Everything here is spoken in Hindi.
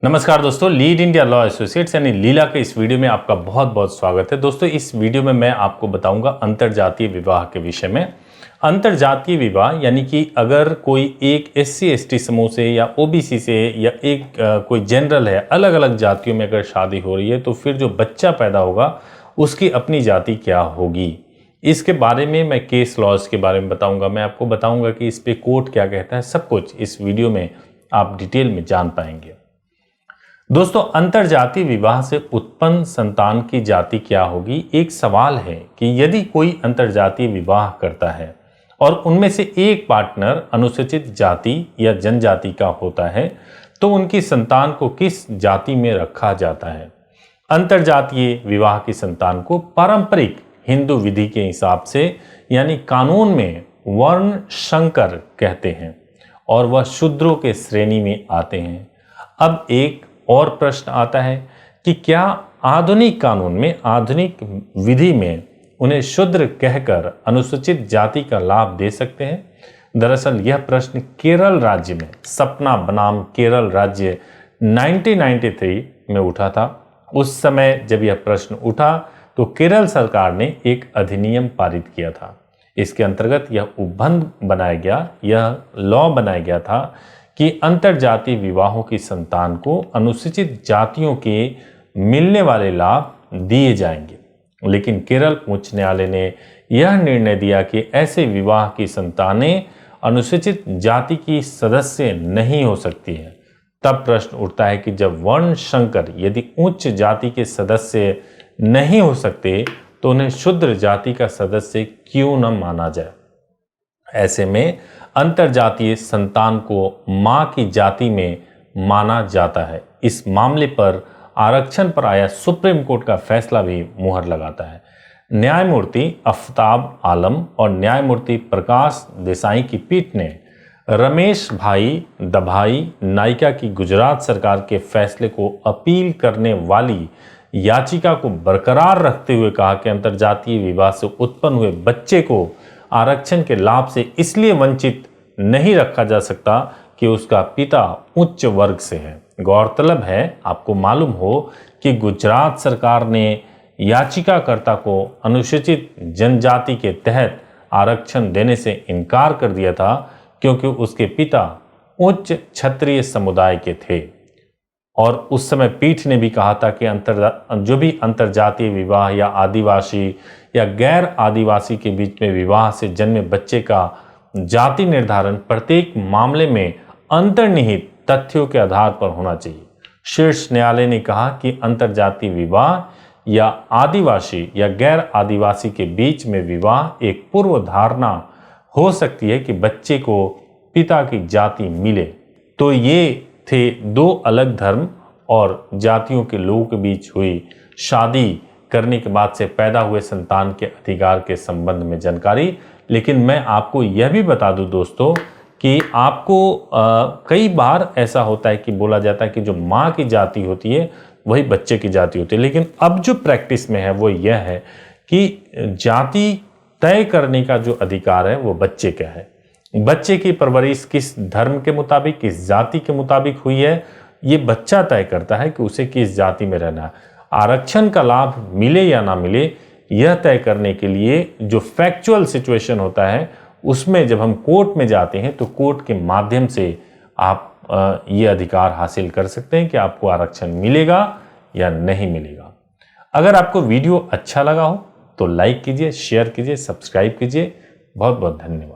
नमस्कार दोस्तों, लीड इंडिया लॉ एसोसिएट्स यानी लीला के इस वीडियो में आपका बहुत बहुत स्वागत है। दोस्तों, इस वीडियो में मैं आपको बताऊंगा अंतरजातीय विवाह के विषय में। अंतरजातीय विवाह यानी कि अगर कोई एक SC/ST समूह से या OBC से या कोई जनरल है, अलग अलग जातियों में अगर शादी हो रही है तो फिर जो बच्चा पैदा होगा उसकी अपनी जाति क्या होगी, इसके बारे में मैं केस लॉज के बारे में बताऊंगा। मैं आपको बताऊंगा कि इस पे कोर्ट क्या कहता है। सब कुछ इस वीडियो में आप डिटेल में जान पाएंगे। दोस्तों, अंतरजातीय विवाह से उत्पन्न संतान की जाति क्या होगी, एक सवाल है कि यदि कोई अंतरजातीय विवाह करता है और उनमें से एक पार्टनर अनुसूचित जाति या जनजाति का होता है तो उनकी संतान को किस जाति में रखा जाता है। अंतरजातीय विवाह की संतान को पारंपरिक हिंदू विधि के हिसाब से यानी कानून में वर्ण संकर कहते हैं और वह शूद्रों के श्रेणी में आते हैं। अब एक और प्रश्न आता है कि क्या आधुनिक कानून में, आधुनिक विधि में उन्हें शूद्र कहकर अनुसूचित जाति का लाभ दे सकते हैं। दरअसल यह प्रश्न केरल राज्य में, सपना बनाम केरल राज्य 1993 में उठा था। उस समय जब यह प्रश्न उठा तो केरल सरकार ने एक अधिनियम पारित किया था। इसके अंतर्गत यह उपबंध बनाया गया, यह लॉ बनाया गया था कि अंतरजातीय विवाहों की संतान को अनुसूचित जातियों के मिलने वाले लाभ दिए जाएंगे। लेकिन केरल उच्च न्यायालय ने यह निर्णय दिया कि ऐसे विवाह की संतानें अनुसूचित जाति की सदस्य नहीं हो सकती है। तब प्रश्न उठता है कि जब वर्ण संकर यदि उच्च जाति के सदस्य नहीं हो सकते तो उन्हें शूद्र जाति का सदस्य क्यों न माना जाए। ऐसे में अंतरजातीय संतान को मां की जाति में माना जाता है। इस मामले पर आरक्षण पर आया सुप्रीम कोर्ट का फैसला भी मुहर लगाता है। न्यायमूर्ति आफ्ताब आलम और न्यायमूर्ति प्रकाश देसाई की पीठ ने रमेश भाई दभाई नायिका की गुजरात सरकार के फैसले को अपील करने वाली याचिका को बरकरार रखते हुए कहा कि अंतरजातीय विवाह से उत्पन्न हुए बच्चे को आरक्षण के लाभ से इसलिए वंचित नहीं रखा जा सकता कि उसका पिता उच्च वर्ग से है। गौरतलब है, आपको मालूम हो कि गुजरात सरकार ने याचिकाकर्ता को अनुसूचित जनजाति के तहत आरक्षण देने से इनकार कर दिया था क्योंकि उसके पिता उच्च क्षत्रिय समुदाय के थे। और उस समय पीठ ने भी कहा था कि जो भी अंतरजातीय विवाह या आदिवासी या गैर आदिवासी के बीच में विवाह से जन्मे बच्चे का जाति निर्धारण प्रत्येक मामले में अंतर्निहित तथ्यों के आधार पर होना चाहिए। शीर्ष न्यायालय ने कहा कि अंतरजातीय विवाह या आदिवासी या गैर आदिवासी के बीच में विवाह एक पूर्व धारणा हो सकती है कि बच्चे को पिता की जाति मिले। तो ये थे दो अलग धर्म और जातियों के लोगों के बीच हुई शादी करने के बाद से पैदा हुए संतान के अधिकार के संबंध में जानकारी। लेकिन मैं आपको यह भी बता दूं दोस्तों कि आपको कई बार ऐसा होता है कि बोला जाता है कि जो माँ की जाति होती है वही बच्चे की जाति होती है। लेकिन अब जो प्रैक्टिस में है वो यह है कि जाति तय करने का जो अधिकार है वो बच्चे का है। बच्चे की परवरिश किस धर्म के मुताबिक, किस जाति के मुताबिक हुई है, ये बच्चा तय करता है कि उसे किस जाति में रहना है। आरक्षण का लाभ मिले या ना मिले यह तय करने के लिए जो फैक्चुअल सिचुएशन होता है उसमें जब हम कोर्ट में जाते हैं तो कोर्ट के माध्यम से आप ये अधिकार हासिल कर सकते हैं कि आपको आरक्षण मिलेगा या नहीं मिलेगा। अगर आपको वीडियो अच्छा लगा हो तो लाइक कीजिए, शेयर कीजिए, सब्सक्राइब कीजिए। बहुत बहुत धन्यवाद।